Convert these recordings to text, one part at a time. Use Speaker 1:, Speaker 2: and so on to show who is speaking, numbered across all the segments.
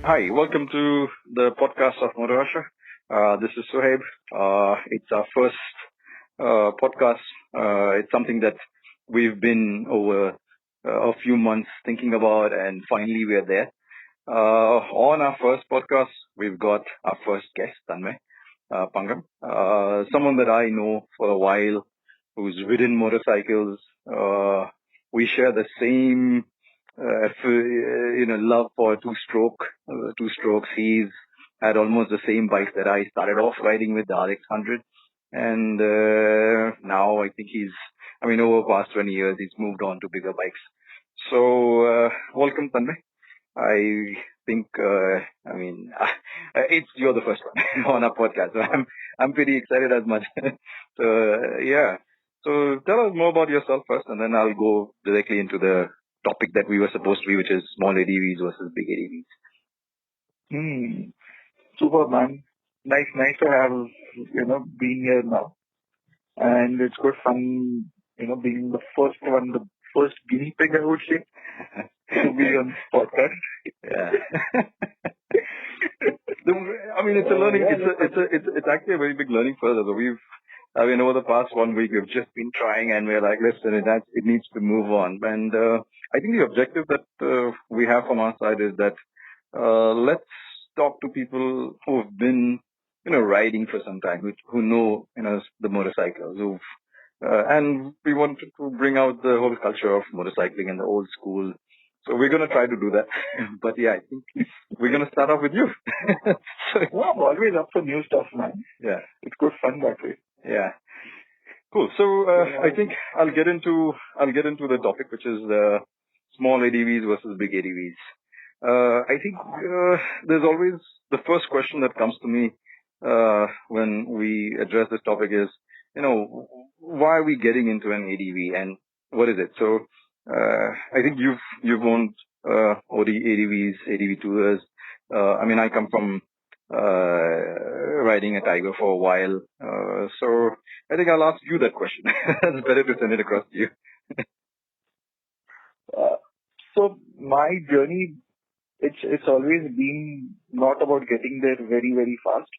Speaker 1: Hi, welcome to the podcast of Motorasha. This is Suhaib. It's our first podcast. It's something that we've been over a few months thinking about, and finally we're there. On our first podcast, we've got our first guest, Tanmay Pangam, someone that I know for a while, who's ridden motorcycles. We share the same, love for two strokes. He's had almost the same bike that I started off riding with, the RX 100, and now I think over past 20 years, he's moved on to bigger bikes. So, welcome, Tanmay. I think, you're the first one on our podcast. So I'm pretty excited as much. So, yeah. So tell us more about yourself first, and then I'll go directly into the topic that we were supposed to be, which is small ADVs versus big ADVs.
Speaker 2: Hmm. Super, man. Nice to have, being here now. And it's good fun, being the first one, the first guinea pig, I would say, to be on podcast.
Speaker 1: Yeah. It's a learning. It's actually a very big learning further. Over the past 1 week, we've just been trying, and we're like, listen, it needs to move on. And I think the objective that we have from our side is that let's talk to people who've been, riding for some time, who know, the motorcycles, and we wanted to bring out the whole culture of motorcycling and the old school. So we're going to try to do that. But yeah, I think we're going to start off with you.
Speaker 2: Well, I'm always up for new stuff, man.
Speaker 1: Yeah.
Speaker 2: It's good fun that way.
Speaker 1: Yeah. Cool. So I think I'll get into the topic, which is small ADVs versus big ADVs. I think there's always the first question that comes to me when we address this topic is, why are we getting into an ADV and what is it? So I think you've owned ADVs, ADV tours. I come from riding a Tiger for a while, so I think I'll ask you that question. It's better to send it across to you.
Speaker 2: So my journey, it's always been not about getting there very, very fast,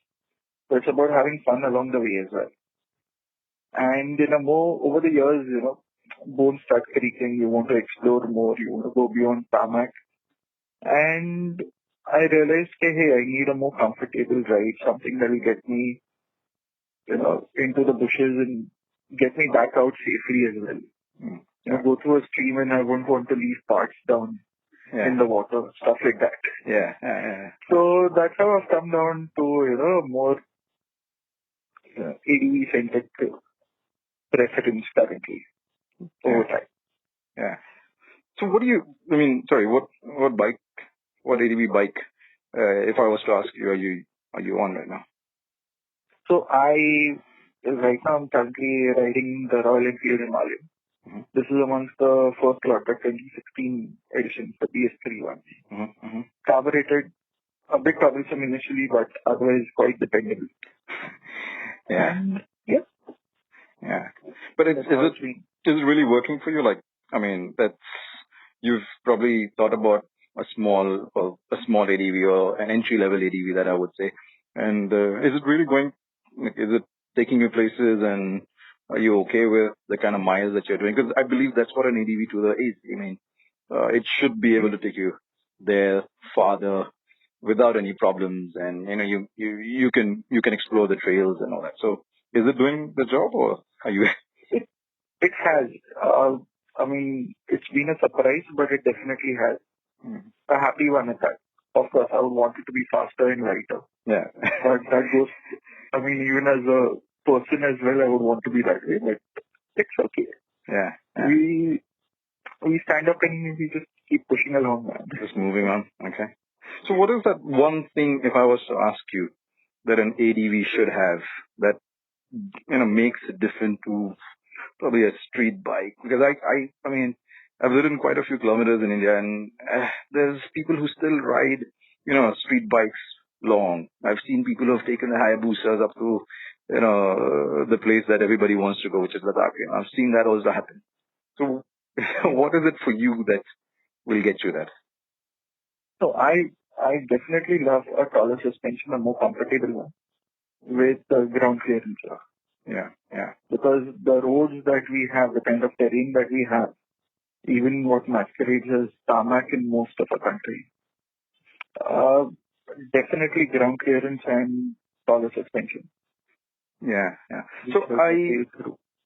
Speaker 2: but it's about having fun along the way as well. And more over the years, bones start creaking. You want to explore more. You want to go beyond tarmac. And I realized, hey, I need a more comfortable ride, something that will get me, into the bushes and get me back out safely as well. Go through a stream and I won't want to leave parts down in the water, stuff like that.
Speaker 1: Yeah.
Speaker 2: So that's how I've come down to, more ADV centric preference currently over time.
Speaker 1: Yeah. So what ADV bike, if I was to ask you, are you on right now?
Speaker 2: So right now I'm currently riding the Royal Enfield Himalayan.
Speaker 1: Mm-hmm.
Speaker 2: This is amongst the first lot, the 2016 editions, the BS3 ones.
Speaker 1: Mm-hmm.
Speaker 2: Carbureted, a bit troublesome initially, but otherwise quite dependable.
Speaker 1: Yeah.
Speaker 2: And, yeah.
Speaker 1: Yeah. But is it really working for you? You've probably thought about a small ADV or an entry level ADV, that I would say. And is it really is it taking you places, and are you okay with the kind of miles that you're doing? Because I believe that's what an ADV tourer is. It should be able to take you there farther without any problems, and you can explore the trails and all that. So is it doing the job, or are you?
Speaker 2: It has. It's been a surprise, but it definitely has. A happy one at that. Of course, I would want it to be faster and lighter.
Speaker 1: Yeah.
Speaker 2: But that goes, even as a person as well, I would want to be that way, but it's okay.
Speaker 1: Yeah.
Speaker 2: We stand up and we just keep pushing along, man.
Speaker 1: Just moving on. Okay. So what is that one thing, if I was to ask you, that an ADV should have that, makes it different to probably a street bike? Because I've ridden quite a few kilometers in India, and there's people who still ride, street bikes long. I've seen people who have taken the Hayabusas up to, the place that everybody wants to go, which is Ladakh. I've seen that also happen. So what is it for you that will get you that?
Speaker 2: So I I definitely love a taller suspension, a more comfortable one with ground clearance.
Speaker 1: Yeah, yeah.
Speaker 2: Because the roads that we have, the kind of terrain that we have, even what masquerades as tarmac in most of the country, uh, definitely ground clearance and taller suspension.
Speaker 1: Yeah, yeah. So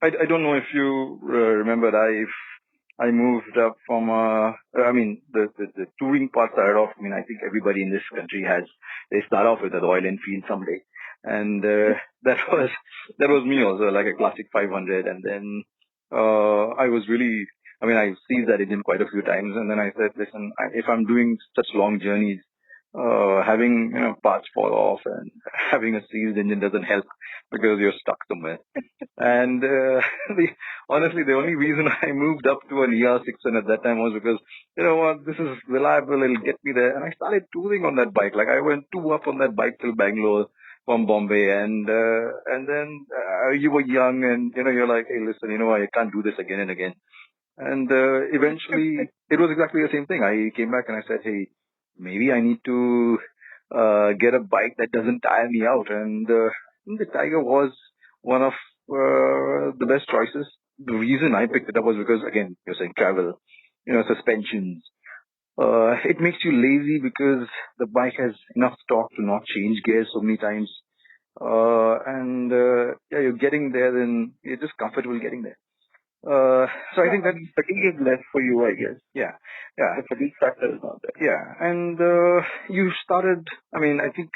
Speaker 1: I don't know if you remember, I moved up from, I mean, the touring part started off, I mean, I think everybody in this country they start off with a Royal Enfield someday. And, that was me also, like a classic 500. And then, I was really, I mean, I seized that engine quite a few times. And then I said, listen, if I'm doing such long journeys, having, parts fall off and having a seized engine doesn't help because you're stuck somewhere. And honestly, the only reason I moved up to an ER6 at that time was because, you know what, this is reliable, it'll get me there. And I started touring on that bike. Like I went two up on that bike till Bangalore from Bombay. And then you were young and, you're like, hey, listen, I can't do this again and again. And eventually, it was exactly the same thing. I came back and I said, hey, maybe I need to get a bike that doesn't tire me out. And the Tiger was one of the best choices. The reason I picked it up was because, again, you're saying travel, suspensions. It makes you lazy because the bike has enough torque to not change gears so many times. Yeah, you're getting there and you're just comfortable getting there. So I think that
Speaker 2: fatigue is less for you, I guess.
Speaker 1: Yeah. Yeah.
Speaker 2: The fatigue factor is not there.
Speaker 1: Yeah. And you started, I mean, I think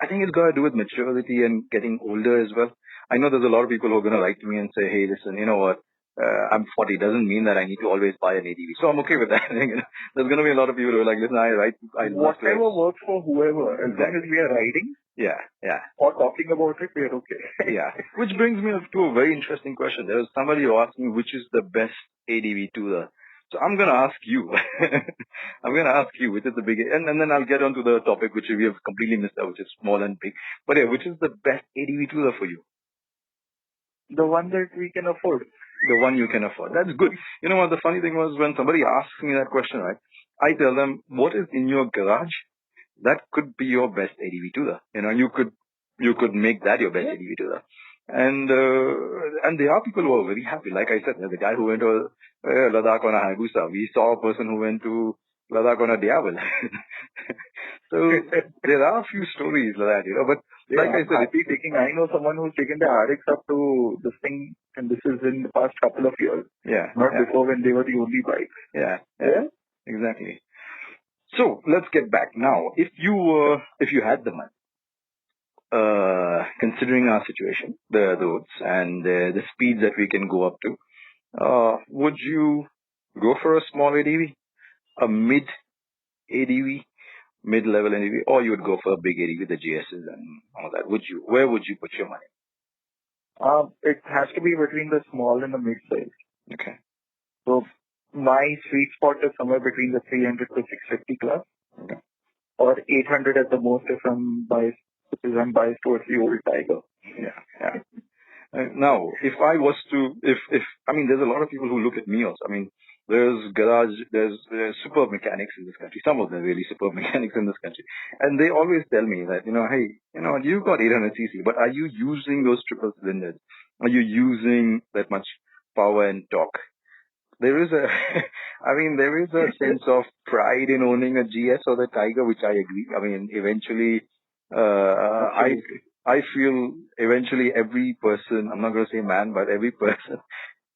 Speaker 1: it's got to do with maturity and getting older as well. I know there's a lot of people who are going to write to me and say, hey, listen, you know what? I'm 40. Doesn't mean that I need to always buy an ADV. So I'm okay with that. There's going to be a lot of people who are like, listen,
Speaker 2: whatever works for whoever, as long as we are riding.
Speaker 1: Yeah, yeah.
Speaker 2: Or talking about it, we're okay.
Speaker 1: Yeah. Which brings me to a very interesting question. There was somebody who asked me which is the best ADV tourer. So I'm going to ask you. I'm going to ask you which is the biggest, and then I'll get on to the topic which we have completely missed out, which is small and big. But yeah, which is the best ADV tourer for you?
Speaker 2: The one that we can afford.
Speaker 1: The one you can afford. That's good. You know what? The funny thing was when somebody asks me that question, right? I tell them, what is in your garage? That could be your best ADV tourer. You could make that your best ADV tourer. And there are people who are very happy. Like I said, there's a guy who went to Ladakh on a Hayabusa. We saw a person who went to Ladakh on a Diavel. So there are a few stories like that, but like I said,
Speaker 2: I know someone who's taken the RX up to this thing, and this is in the past couple of years.
Speaker 1: Yeah.
Speaker 2: Not before when they were the only bike.
Speaker 1: Yeah. Exactly. So let's get back now. If you had the money, considering our situation, the roads and the speeds that we can go up to, would you go for a small ADV, a mid ADV, mid-level ADV, or you would go for a big ADV, the GSs and all that? Where would you put your money?
Speaker 2: It has to be between the small and the mid size.
Speaker 1: Okay.
Speaker 2: So my sweet spot is somewhere between the 300 to 650 class.
Speaker 1: Okay.
Speaker 2: Or 800 at the most if I'm biased, because I'm biased towards the old Tiger.
Speaker 1: Yeah. Now, if I was to, I mean, there's a lot of people who look at me also. I mean, there's superb mechanics in this country. Some of them really superb mechanics in this country. And they always tell me that, hey, you've got 800cc, but are you using those triple cylinders? Are you using that much power and torque? There is a sense of pride in owning a GS or the Tiger, which I agree. I mean, eventually, I feel eventually every person, I'm not going to say man, but every person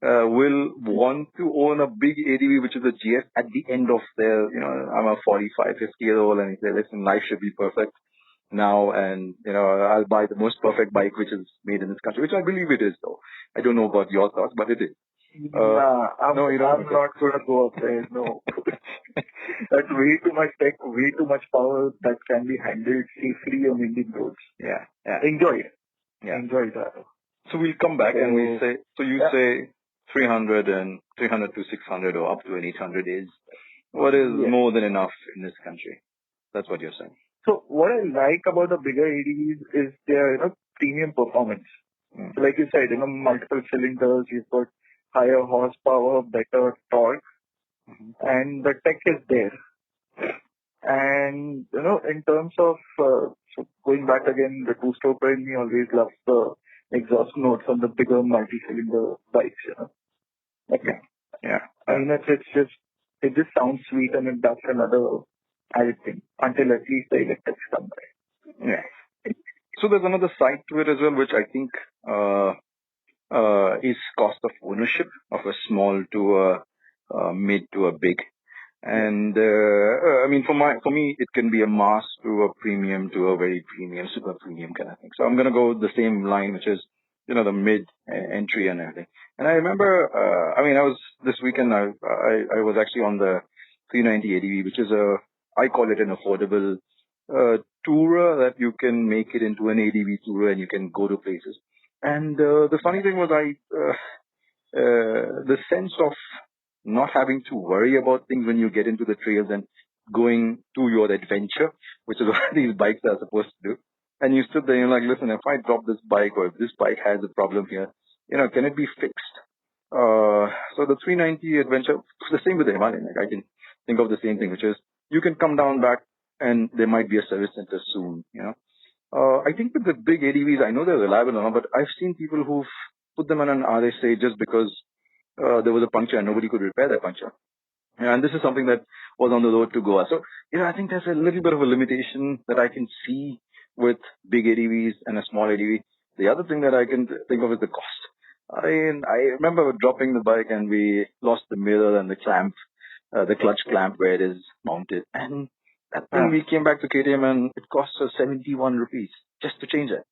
Speaker 1: will want to own a big ADV, which is a GS at the end of their, I'm a 45, 50-year-old and they say, listen, life should be perfect now. And, I'll buy the most perfect bike, which is made in this country, which I believe it is though. I don't know about your thoughts, but it is.
Speaker 2: I'm not going to go up there. No. That's way too much tech, way too much power that can be handled safely on Indian roads.
Speaker 1: Yeah.
Speaker 2: Enjoy it.
Speaker 1: Yeah.
Speaker 2: Enjoy that.
Speaker 1: So we'll come back and we say, say 300 to 600 or up to an 800 is what is more than enough in this country. That's what you're saying.
Speaker 2: So what I like about the bigger ADVs is their premium performance. So like you said, multiple cylinders, you've got higher horsepower, better torque, and the tech is there. And, in terms of, so going back again, the two-stroker in me always loves the exhaust notes on the bigger multi-cylinder bikes, Okay.
Speaker 1: Yeah.
Speaker 2: I mean, it just sounds sweet and it does another added thing until at least the electrics come by.
Speaker 1: Yeah. So there's another side to it as well, which I think is cost of ownership of a small to a mid to a big. And I mean, for me, it can be a mass to a premium to a very premium, super premium kind of thing. So I'm gonna go the same line, which is the mid entry and everything. And I remember, I mean, I was this weekend. I was actually on the 390 ADV, which is I call it an affordable tourer that you can make it into an ADV tourer and you can go to places. And the funny thing was the sense of not having to worry about things when you get into the trails and going to your adventure, which is what these bikes are supposed to do. And you stood there and you're like, listen, if I drop this bike or if this bike has a problem here, can it be fixed? So the 390 adventure, the same with the Himalayan. Like I can think of the same thing, which is you can come down back and there might be a service center soon. I think with the big ADVs, I know they're reliable or not, but I've seen people who've put them on an RSA just because there was a puncture and nobody could repair that puncture. And this is something that was on the road to Goa. So, I think there's a little bit of a limitation that I can see with big ADVs and a small ADV. The other thing that I can think of is the cost. I remember dropping the bike and we lost the mirror and the clamp, the clutch clamp where it is mounted. And that thing, we came back to KTM and it cost us 71 rupees just to change it.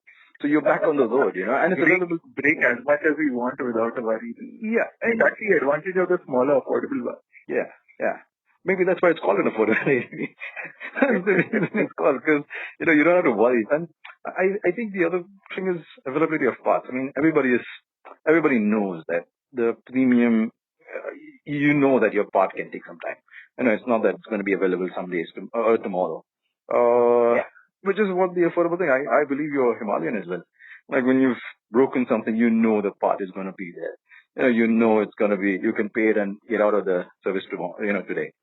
Speaker 1: So you're back on the road, and it's available.
Speaker 2: Brake as much as we want without a worry.
Speaker 1: Yeah.
Speaker 2: And that's the advantage of the smaller affordable one.
Speaker 1: Yeah. Maybe that's why it's called an affordable ADV. It's called because, you don't have to worry. And I think the other thing is availability of parts. I mean, everybody knows that the premium, that your part can take some time. It's not that it's going to be available some days or tomorrow. Which is what the affordable thing. I believe you're Himalayan as well. Like when you've broken something, the part is going to be there. It's going to be, you can pay it and get out of the service tomorrow, today.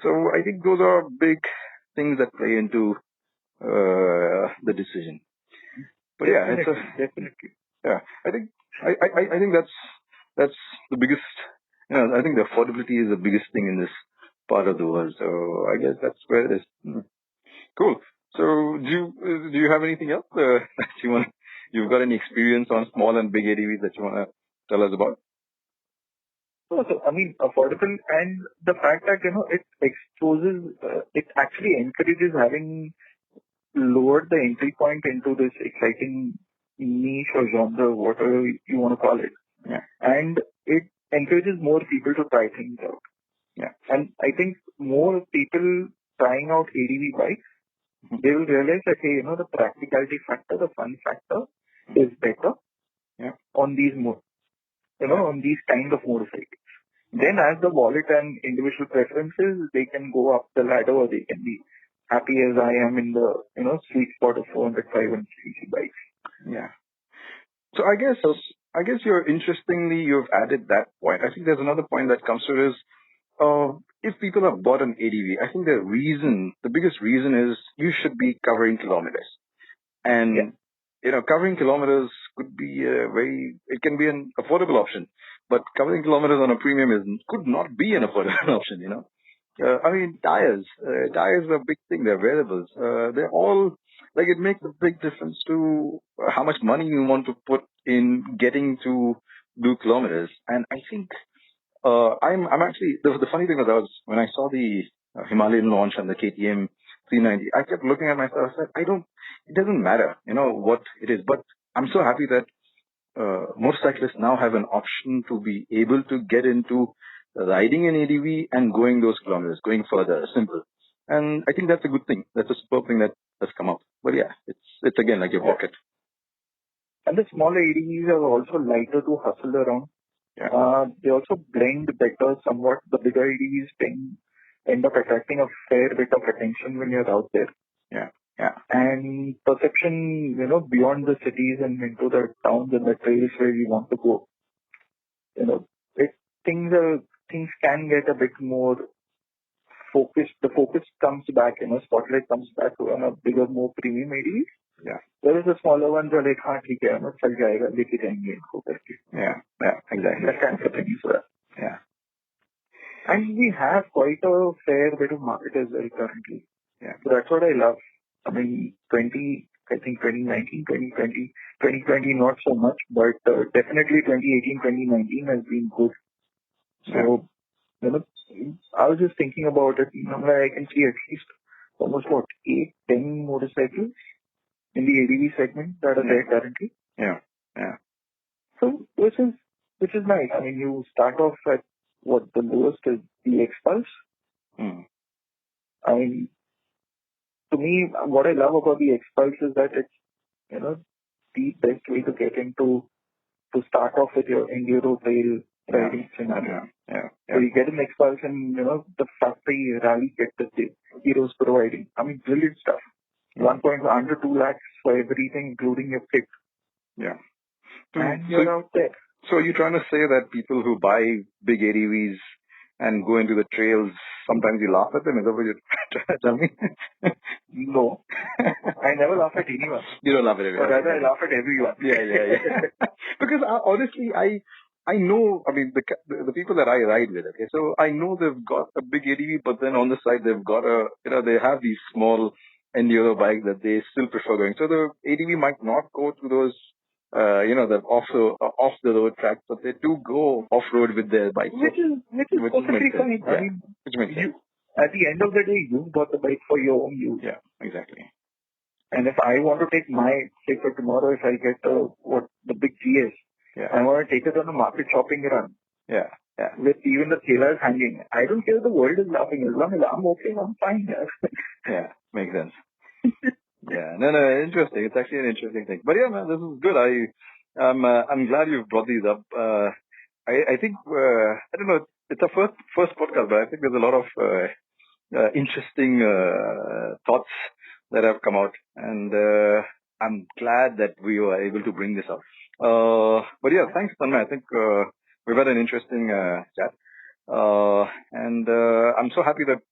Speaker 1: So I think those are big things that play into the decision. But
Speaker 2: definitely.
Speaker 1: Yeah, I think that's the biggest. I think the affordability is the biggest thing in this part of the world. So I guess that's where it is. Cool. So do you have anything else that you've got any experience on small and big ADVs that you want to tell us about?
Speaker 2: So, I mean, affordable and the fact that, it exposes, it actually encourages having lowered the entry point into this exciting niche or genre, whatever you want to call it.
Speaker 1: Yeah.
Speaker 2: And it encourages more people to try things out.
Speaker 1: Yeah.
Speaker 2: And I think more people trying out ADV bikes, they will realize that, hey, the practicality factor, the fun factor is better on these on these kind of motorcycles. Then as the wallet and individual preferences, they can go up the ladder or they can be happy as I am in the, sweet spot of 400, 500cc bikes.
Speaker 1: Yeah. So I guess you've added that point. I think there's another point that comes to it is, if people have bought an ADV, I think the biggest reason is you should be covering kilometers. And, covering kilometers it can be an affordable option, but covering kilometers on a premium could not be an affordable option, I mean, tires are a big thing. They're variables. They're all, like, it makes a big difference to how much money you want to put in getting to do kilometers. And I think, I'm actually, the funny thing was when I saw the Himalayan launch and the KTM 390, I kept looking at myself. I said, it doesn't matter, what it is, but I'm so happy that motorcyclists now have an option to be able to get into riding an ADV and going those kilometers, going further, simple. And I think that's a good thing. That's a superb thing that has come up. But yeah, it's again like your pocket.
Speaker 2: And the smaller ADVs are also lighter to hustle around. They also blend better somewhat. The bigger ADVs end up attracting a fair bit of attention when you're out there.
Speaker 1: Yeah.
Speaker 2: And perception, beyond the cities and into the towns and the trails where you want to go. Things can get a bit more the focus comes back, spotlight comes back on a bigger, more premium ADVs.
Speaker 1: Yeah.
Speaker 2: Whereas the smaller ones are like, हाँ ठीक है, चल जाएगा, लेके जाएंगे इनको करके.
Speaker 1: Yeah, exactly.
Speaker 2: That kind of thing as well.
Speaker 1: Yeah.
Speaker 2: And we have quite a fair bit of market as well currently.
Speaker 1: Yeah.
Speaker 2: So that's what I love. I mean, 2019, 2020, 2020 not so much, but definitely 2018, 2019 has been good. So, I was just thinking about it. I can see at least almost 8, 10 motorcycles in the ADV segment that are there currently.
Speaker 1: Yeah.
Speaker 2: So, which is nice. I mean, you start off at what the lowest is the X-Pulse. I mean, to me, what I love about the X-Pulse is that it's, the best way to get into, to start off with your enduro trail riding scenario.
Speaker 1: Yeah.
Speaker 2: So you get an X-Pulse and, the factory rally kit that the Hero's providing. I mean, brilliant stuff. 1.2 lakhs for everything, including your kit.
Speaker 1: Yeah.
Speaker 2: And you're out there.
Speaker 1: So you're trying to say that people who buy big ADVs and go into the trails, sometimes you laugh at them? Is that what you're trying to tell me?
Speaker 2: No. I never laugh at anyone.
Speaker 1: You don't laugh at everyone.
Speaker 2: Or rather, I laugh at everyone.
Speaker 1: Yeah. Because honestly, I know, I mean, the people that I ride with, okay, so I know they've got a big ADV, but then on the side they've got they have these small enduro bikes that they still prefer going. So the ADV might not go to those, the off the road tracks, but they do go off road with their bikes.
Speaker 2: Which is perfectly fine.
Speaker 1: Yeah.
Speaker 2: I mean,
Speaker 1: which makes sense.
Speaker 2: At the end of the day, you bought the bike for your own use.
Speaker 1: Yeah, exactly.
Speaker 2: And if I want to take my, say for tomorrow, if I get the big GS, I want to take it on a market shopping run.
Speaker 1: Yeah.
Speaker 2: With even the tailors hanging. I don't care if the world is laughing. As long as I'm okay, I'm fine.
Speaker 1: Yeah, makes sense. Yeah, no, interesting. It's actually an interesting thing. But yeah, man, this is good. I'm glad you've brought these up. I think I don't know. It's a first podcast, but I think there's a lot of interesting thoughts that have come out, and I'm glad that we were able to bring this up. But yeah, thanks, Tanmay. I think we've had an interesting chat, and I'm so happy that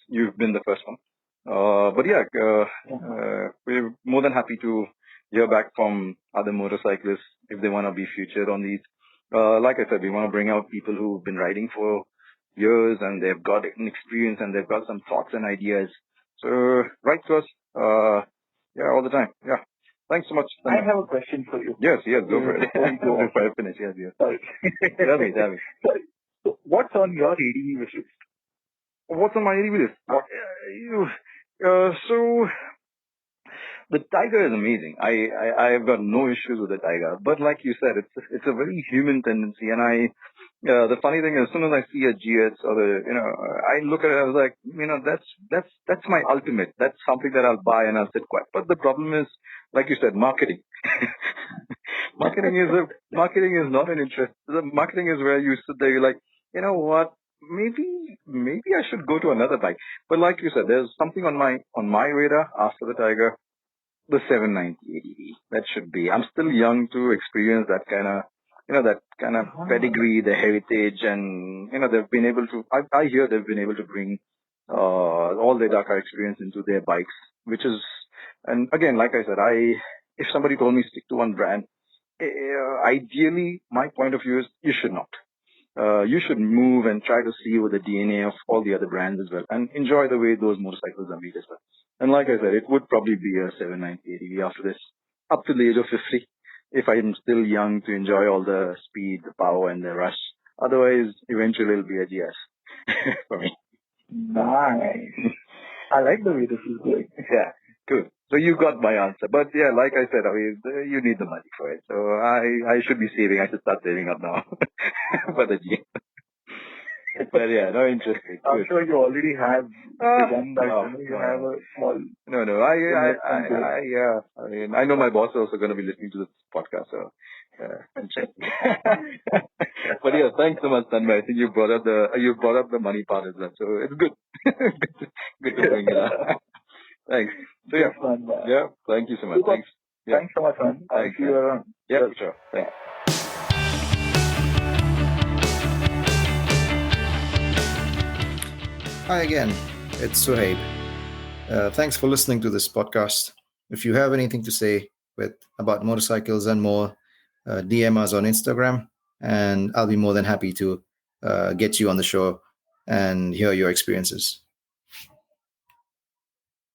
Speaker 1: you've been the first one. But yeah, we're more than happy to hear back from other motorcyclists if they want to be featured on these. Like I said, we want to bring out people who've been riding for years and they've got an experience and they've got some thoughts and ideas. So write to us, all the time. Yeah. Thanks so much.
Speaker 2: I have a question for you.
Speaker 1: Yes, go for it. Before I finish, yes.
Speaker 2: Sorry.
Speaker 1: Tell me.
Speaker 2: Sorry. So what's on your ADV wish list?
Speaker 1: What's on my ADV list? So the Tiger is amazing. I've got no issues with the Tiger, but like you said, it's a very human tendency, and the funny thing is, as soon as I see a GS or I look at it, I was like, that's my ultimate. That's something that I'll buy and I'll sit quiet. But the problem is, like you said, marketing. Marketing is not an interest. The marketing is where you sit there, you're like, you know what? Maybe I should go to another bike. But like you said, there's something on my radar after the Tiger, the 790 ADV. That should be. I'm still young to experience that kind of pedigree, the heritage, and they've been able to. I hear they've been able to bring all their Dakar experience into their bikes, which is. And again, like I said, if somebody told me stick to one brand, ideally, my point of view is you should not. You should move and try to see with the DNA of all the other brands as well and enjoy the way those motorcycles are made as well. And like I said, it would probably be a 790 ADV after this, up to the age of 50, if I'm still young to enjoy all the speed, the power, and the rush. Otherwise, eventually it'll be a GS for me.
Speaker 2: Nice. I like the way this is going.
Speaker 1: Yeah, good. So you got my answer. But yeah, like I said, I mean, you need the money for it. So I should be saving. I should start saving up now for the GS. But yeah, no, interesting.
Speaker 2: I'm sure you already have begun that. You have a small.
Speaker 1: No. I mean, I know my boss is also going to be listening to this podcast, so I'm checking. But yeah, thanks so much, Tanmay. I think you brought up the money part as well, so it's good. Good to bring it up. Thanks. So yeah, thank you so much.
Speaker 2: Super.
Speaker 1: Thanks. Yeah.
Speaker 2: Thanks so much, man. I'll see you around.
Speaker 1: Yeah, sure. Thanks.
Speaker 3: Hi again, it's Suhaib. Thanks for listening to this podcast. If you have anything to say about motorcycles and more, DM us on Instagram, and I'll be more than happy to get you on the show and hear your experiences.